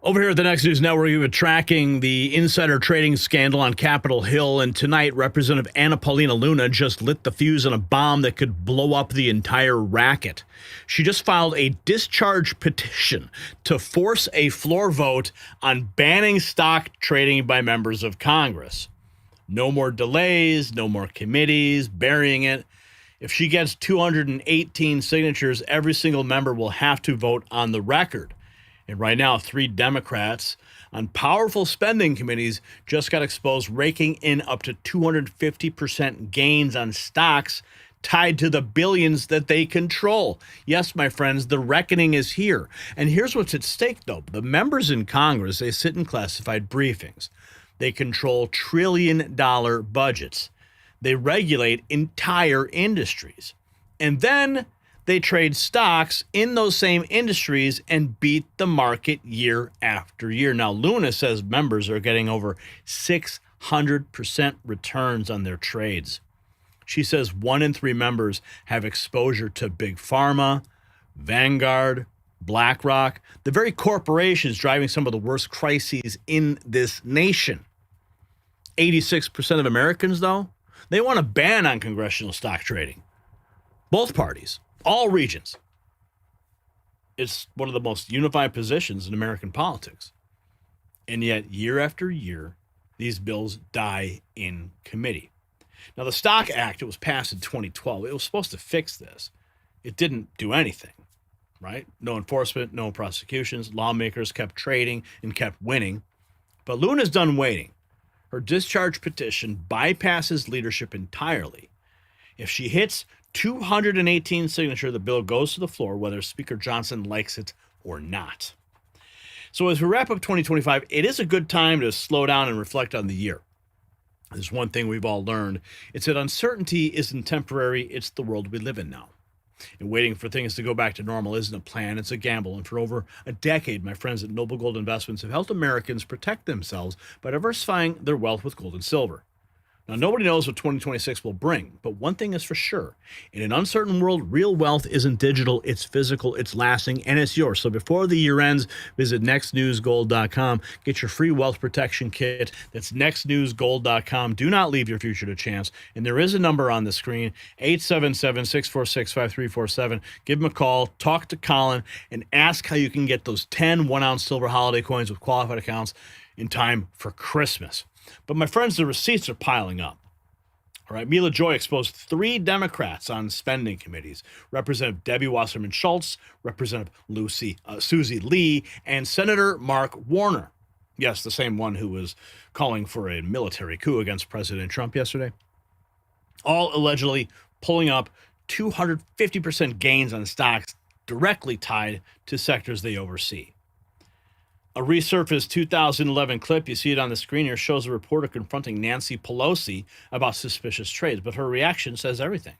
Over here at the Next News Network, we've been tracking the insider trading scandal on Capitol Hill, and tonight, Representative Anna Paulina Luna just lit the fuse on a bomb that could blow up the entire racket. She just filed a discharge petition to force a floor vote on banning stock trading by members of Congress. No more delays, no more committees, burying it. If she gets 218 signatures, every single member will have to vote on the record. And right now, 3 Democrats on powerful spending committees just got exposed, raking in up to 250% gains on stocks tied to the billions that they control. Yes, my friends, the reckoning is here. And here's what's at stake, though. The members in Congress, they sit in classified briefings. They control trillion-dollar budgets. They regulate entire industries. And then they trade stocks in those same industries and beat the market year after year. Now, Luna says members are getting over 600% returns on their trades. She says 1 in 3 members have exposure to Big Pharma, Vanguard, BlackRock, the very corporations driving some of the worst crises in this nation. 86% of Americans, though, they want a ban on congressional stock trading. Both parties. All regions. It's one of the most unified positions in American politics. And yet, year after year, these bills die in committee. Now, the Stock Act, it was passed in 2012. It was supposed to fix this. It didn't do anything, right? No enforcement, no prosecutions. Lawmakers kept trading and kept winning. But Luna's done waiting. Her discharge petition bypasses leadership entirely. If she hits 218 signature, the bill goes to the floor, whether Speaker Johnson likes it or not. So as we wrap up 2025, it is a good time to slow down and reflect on the year. There's one thing we've all learned. It's that uncertainty isn't temporary. It's the world we live in now. And waiting for things to go back to normal isn't a plan. It's a gamble. And for over a decade, my friends at Noble Gold Investments have helped Americans protect themselves by diversifying their wealth with gold and silver. Now, nobody knows what 2026 will bring, but one thing is for sure. In an uncertain world, real wealth isn't digital, it's physical, it's lasting, and it's yours. So before the year ends, visit nextnewsgold.com. Get your free wealth protection kit. That's nextnewsgold.com. Do not leave your future to chance. And there is a number on the screen, 877-646-5347. Give them a call, talk to Colin, and ask how you can get those 10 1-ounce silver holiday coins with qualified accounts in time for Christmas. But my friends, the receipts are piling up. All right, Mila Joy exposed 3 Democrats on spending committees: Representative Debbie Wasserman Schultz, Representative Susie Lee, and Senator Mark Warner. Yes, the same one who was calling for a military coup against President Trump yesterday. All allegedly pulling up 250% gains on stocks directly tied to sectors they oversee. A resurfaced 2011 clip, you see it on the screen here, shows a reporter confronting Nancy Pelosi about suspicious trades, but her reaction says everything.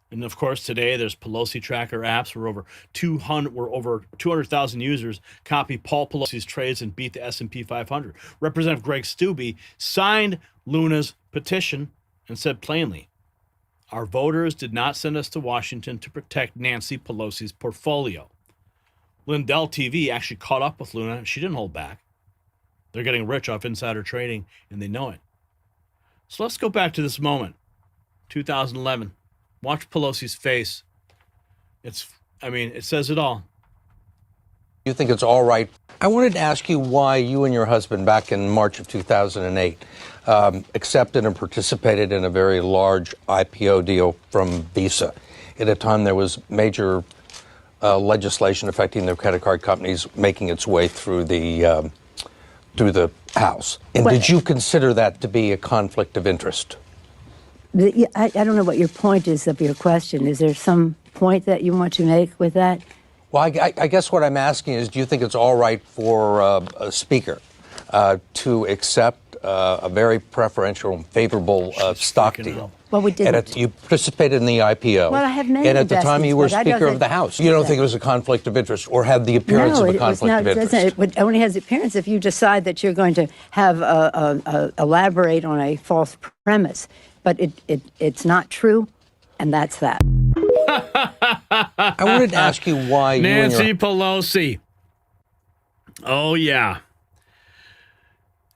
And of course, today there's Pelosi tracker apps where over 200,000 users copy Paul Pelosi's trades and beat the S&P 500. Representative Greg Steube signed Luna's petition and said plainly, "Our voters did not send us to Washington to protect Nancy Pelosi's portfolio." Lindell TV actually caught up with Luna. She didn't hold back. They're getting rich off insider trading, and they know it. So let's go back to this moment, 2011. Watch Pelosi's face. It says it all. You think it's all right? I wanted to ask you why you and your husband, back in March of 2008, accepted and participated in a very large IPO deal from Visa. At a time there was major legislation affecting the credit card companies making its way through the House. And did you consider that to be a conflict of interest? I don't know what your point is of your question. Is there some point that you want to make with that? Well, I guess what I'm asking is, do you think it's all right for a speaker to accept a very preferential and favorable stock deal? Well, we didn't. You participated in the IPO. Well, I have many And at the time you were investments, but Speaker of the House. You don't think it was a conflict of interest or had the appearance of a conflict of interest? No, it only has the appearance if you decide that you're going to have elaborate on a false premise. But it's not true, and that's that. I wanted to ask you why Nancy Pelosi. Oh, yeah.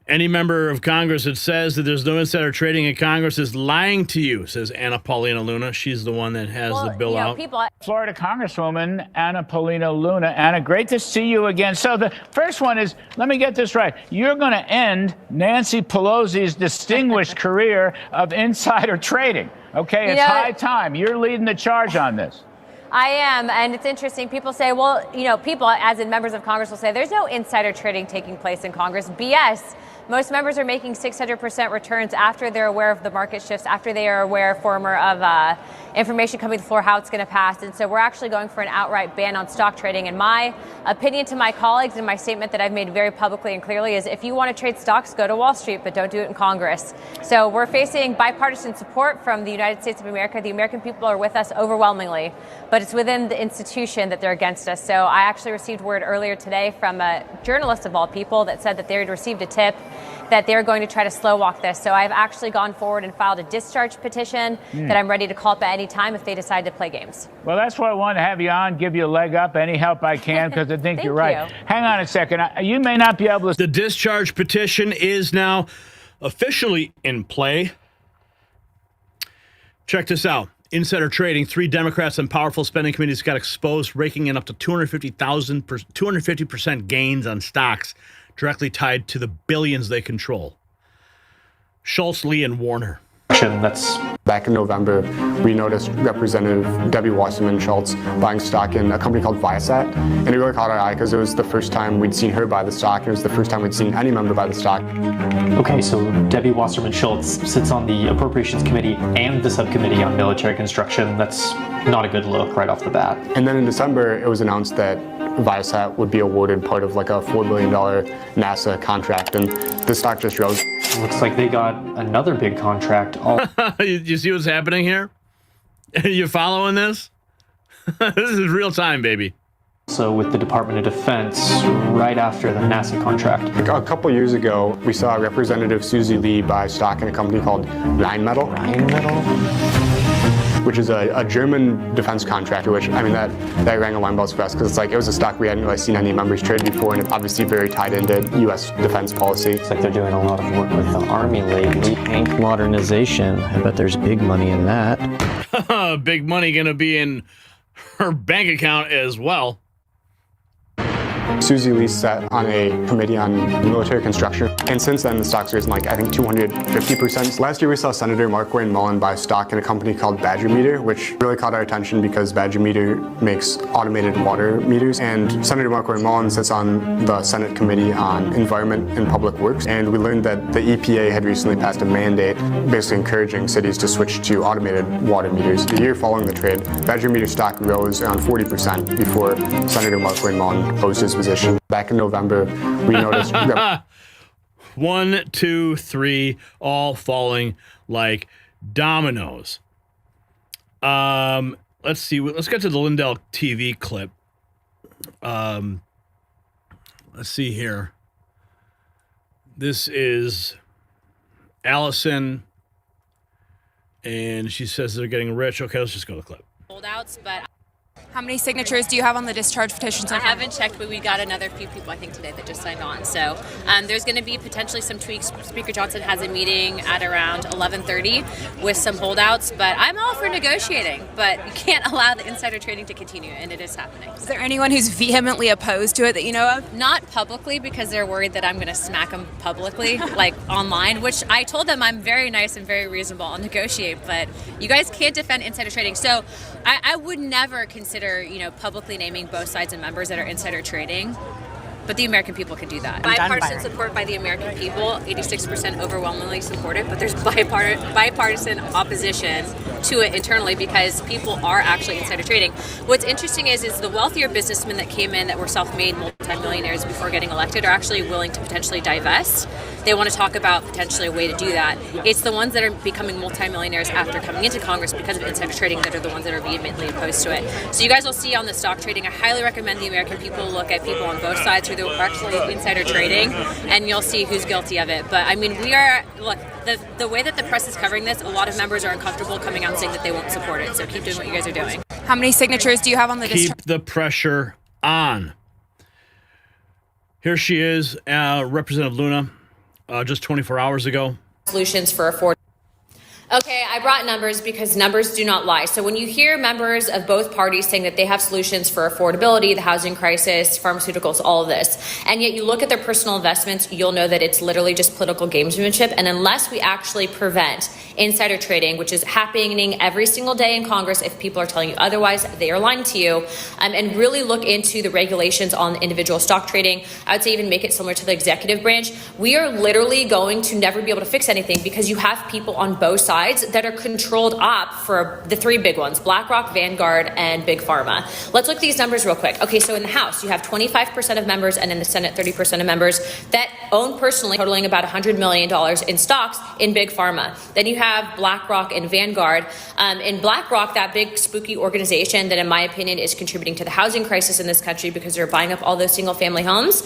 Any member of Congress that says that there's no insider trading in Congress is lying to you, says Anna Paulina Luna. She's the one that has the bill out. Florida Congresswoman Anna Paulina Luna. Anna, great to see you again. So the first one is, let me get this right. You're going to end Nancy Pelosi's distinguished career of insider trading. Okay, it's high time. You're leading the charge on this. I am, and it's interesting. People say, well, people, as in members of Congress, will say there's no insider trading taking place in Congress. BS. Most members are making 600% returns after they're aware of the market shifts, after they are aware, of information coming to the floor, how it's going to pass. And so we're actually going for an outright ban on stock trading. And my opinion to my colleagues and my statement that I've made very publicly and clearly is if you want to trade stocks, go to Wall Street, but don't do it in Congress. So we're facing bipartisan support from the United States of America. The American people are with us overwhelmingly, but it's within the institution that they're against us. So I actually received word earlier today from a journalist of all people that said that they had received a tip that they're going to try to slow walk this. So I've actually gone forward and filed a discharge petition that I'm ready to call up at any time if they decide to play games. Well, that's why I wanted to have you on, give you a leg up, any help I can, because I think you're right. Hang on a second. You may not be able to... The discharge petition is now officially in play. Check this out. Insider trading, 3 Democrats and powerful spending committees got exposed, raking in up to 250% gains on stocks directly tied to the billions they control. Schultz, Lee, and Warner. That's back in November, we noticed Representative Debbie Wasserman Schultz buying stock in a company called Viasat, and it really caught our eye because it was the first time we'd seen her buy the stock, and it was the first time we'd seen any member buy the stock. Okay, so Debbie Wasserman Schultz sits on the Appropriations Committee and the Subcommittee on Military Construction. That's not a good look right off the bat. And then in December, it was announced that Viasat would be awarded part of like a $4 billion NASA contract, and the stock just rose. Looks like they got another big contract. You see what's happening here? You following this? This is real time, baby. So with the Department of Defense right after the NASA contract. A couple years ago, we saw Representative Susie Lee buy stock in a company called Rheinmetall. Which is a German defense contractor, which, I mean, that rang alarm bells for us because it was a stock we hadn't really seen any members trade before, and obviously very tied into U.S. defense policy. It's like they're doing a lot of work with the Army lately. Tank modernization, I bet there's big money in that. Big money gonna be in her bank account as well. Susie Lee sat on a committee on military construction, and since then the stock's risen I think 250%. Last year we saw Senator Markwayne Mullin buy stock in a company called Badger Meter, which really caught our attention because Badger Meter makes automated water meters, and Senator Markwayne Mullin sits on the Senate Committee on Environment and Public Works, and we learned that the EPA had recently passed a mandate basically encouraging cities to switch to automated water meters. The year following the trade, Badger Meter stock rose around 40% before Senator Markwayne Mullin closed his position. Back in November, we noticed... 1, 2, 3, all falling like dominoes. Let's see. Let's get to the Lindell TV clip. Let's see here. This is Allison, and she says they're getting rich. Okay, let's just go to the clip. Holdouts, but how many signatures do you have on the discharge petition? I haven't checked, but we got another few people, I think, today that just signed on. So there's going to be potentially some tweaks. Speaker Johnson has a meeting at around 11:30 with some holdouts, but I'm all for negotiating. But you can't allow the insider trading to continue, and it is happening. Is there anyone who's vehemently opposed to it that you know of? Not publicly, because they're worried that I'm going to smack them publicly, like online, which I told them I'm very nice and very reasonable. I'll negotiate, but you guys can't defend insider trading. So I would never consider, publicly naming both sides and members that are insider trading, but the American people can do that. Bipartisan support by the American people, 86% overwhelmingly supported, but there's bipartisan opposition to it internally because people are actually insider trading. What's interesting is the wealthier businessmen that came in that were self-made multimillionaires before getting elected are actually willing to potentially divest. They want to talk about potentially a way to do that. It's the ones that are becoming multimillionaires after coming into Congress because of insider trading that are the ones that are vehemently opposed to it. So you guys will see on the stock trading, I highly recommend the American people look at people on both sides who are actually insider trading, and you'll see who's guilty of it. But I mean, the way that the press is covering this, a lot of members are uncomfortable coming out and saying that they won't support it. So keep doing what you guys are doing. How many signatures do you have on the discharge? Keep the pressure on. Here she is, Representative Luna, just 24 hours ago. Solutions for affordable. Okay, I brought numbers because numbers do not lie. So when you hear members of both parties saying that they have solutions for affordability, the housing crisis, pharmaceuticals, all of this, and yet you look at their personal investments, you'll know that it's literally just political gamesmanship. And unless we actually prevent insider trading, which is happening every single day in Congress, if people are telling you otherwise, they are lying to you, and really look into the regulations on individual stock trading, I would say even make it similar to the executive branch, we are literally going to never be able to fix anything because you have people on both sides that are controlled up for the three big ones, BlackRock, Vanguard, and Big Pharma. Let's look at these numbers real quick. Okay, so in the House, you have 25% of members, and in the Senate, 30% of members that own personally, totaling about $100 million in stocks in Big Pharma. Then you have BlackRock and Vanguard. In BlackRock, that big spooky organization that, in my opinion, is contributing to the housing crisis in this country because they're buying up all those single-family homes.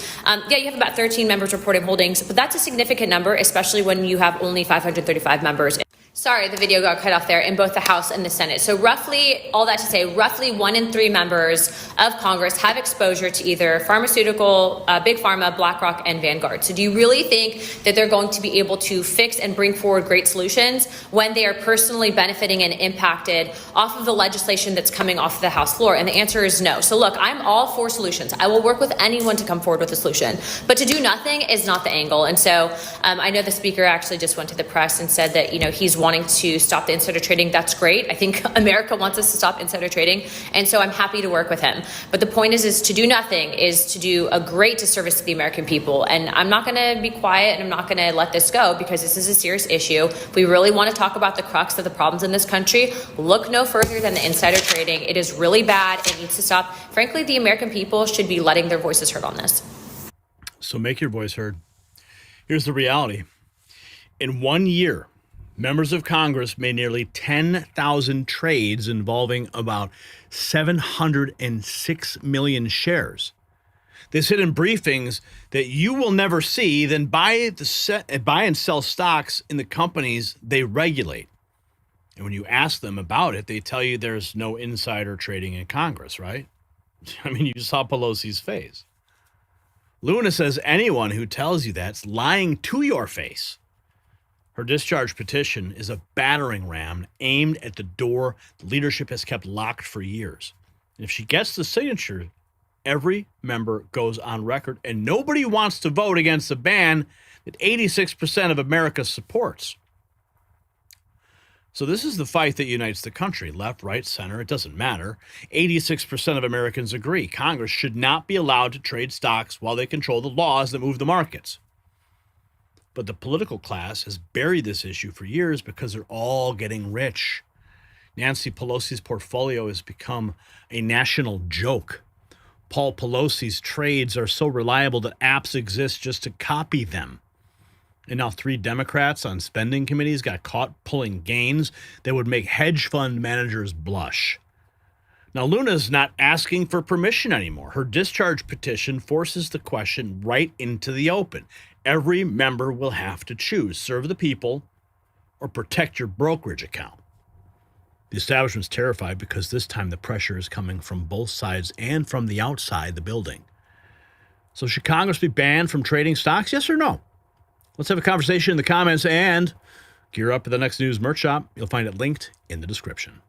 You have about 13 members reporting holdings, but that's a significant number, especially when you have only 535 members. Sorry, the video got cut off there, in both the House and the Senate. So roughly, all that to say, roughly 1 in 3 members of Congress have exposure to either pharmaceutical, Big Pharma, BlackRock, and Vanguard. So do you really think that they're going to be able to fix and bring forward great solutions when they are personally benefiting and impacted off of the legislation that's coming off the House floor? And the answer is no. So look, I'm all for solutions. I will work with anyone to come forward with a solution. But to do nothing is not the angle. And so I know the speaker actually just went to the press and said that, he's wanting to stop the insider trading. That's great. I think America wants us to stop insider trading. And so I'm happy to work with him. But the point is to do nothing is to do a great disservice to the American people. And I'm not going to be quiet and I'm not going to let this go because this is a serious issue. If we really want to talk about the crux of the problems in this country, look no further than the insider trading. It is really bad. It needs to stop. Frankly, the American people should be letting their voices heard on this. So make your voice heard. Here's the reality. In 1 year, members of Congress made nearly 10,000 trades involving about 706 million shares. They sit in briefings that you will never see, then buy and sell stocks in the companies they regulate. And when you ask them about it, they tell you there's no insider trading in Congress, right? I mean, you saw Pelosi's face. Luna says anyone who tells you that's lying to your face. Her discharge petition is a battering ram aimed at the door the leadership has kept locked for years. And if she gets the signature, every member goes on record, and nobody wants to vote against a ban that 86% of America supports. So this is the fight that unites the country. Left, right, center, it doesn't matter. 86% of Americans agree Congress should not be allowed to trade stocks while they control the laws that move the markets. But the political class has buried this issue for years because they're all getting rich. Nancy Pelosi's portfolio has become a national joke. Paul Pelosi's trades are so reliable that apps exist just to copy them. And now 3 Democrats on spending committees got caught pulling gains that would make hedge fund managers blush. Now, Luna's not asking for permission anymore. Her discharge petition forces the question right into the open. Every member will have to choose, serve the people or protect your brokerage account. The establishment's terrified because this time the pressure is coming from both sides and from the outside the building. So should Congress be banned from trading stocks? Yes or no? Let's have a conversation in the comments and gear up at the next news merch shop. You'll find it linked in the description.